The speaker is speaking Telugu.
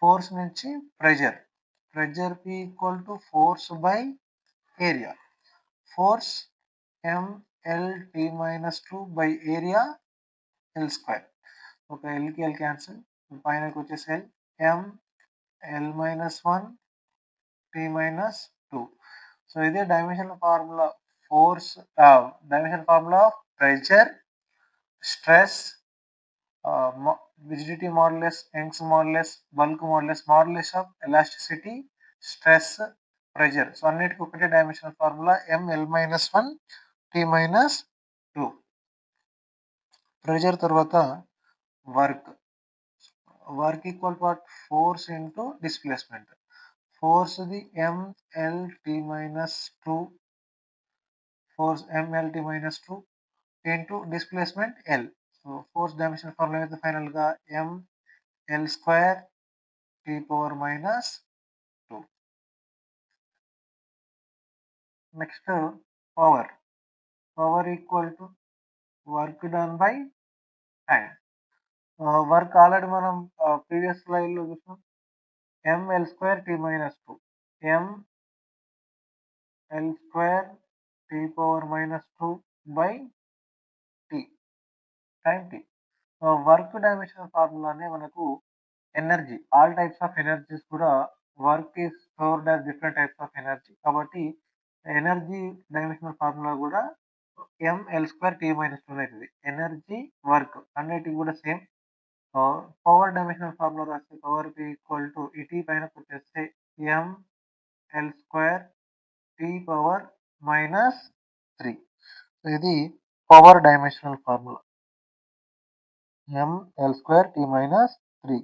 ఫోర్స్ నుంచి pressure. Pressure P equal to force by area. Force mLT minus 2 by area L square. ఒక ఎల్కి ఎల్ క్యాన్సిల్, పైనకి వచ్చేసి L, m L minus 1 T minus 2. So ఇదే dimensional formula force, dimensional formula of pressure, stress, rigidity modulus, Young's modulus, bulk modulus, modulus of elasticity, stress, pressure. So అన్నిటికీ ఒకటే dimensional formula mL minus 1 T minus 2. Pressure తర్వాత work equal to force into displacement. ఫోర్స్ది mLT minus 2, force mLT minus 2 into displacement L. So force dimensional formula అయితే ఫైనల్గా mL square T power minus 2. Next power equal to work done by time. Work already మనం ప్రీవియస్ స్లైడ్లో చూసాం. mL square T minus 2, mL square T power minus 2 by T, time T. Work dimensional ఫార్ములానే మనకు energy, all types of energies కూడా work is stored as different types of energy. కాబట్టి ఎనర్జీ డైమెన్షనల్ ఫార్ములా కూడా mL స్క్వేర్ T మైనస్ 2 అవుతుంది. ఎనర్జీ, వర్క్ అన్నిటికి కూడా సేమ్. పవర్ డైమెన్షనల్ ఫార్ములా రాస్తే పవర్ P ఈక్వల్ టు ఈ T పైన వచ్చేస్తే mL square T power minus 3. ఇది power dimensional formula mL square T minus 3.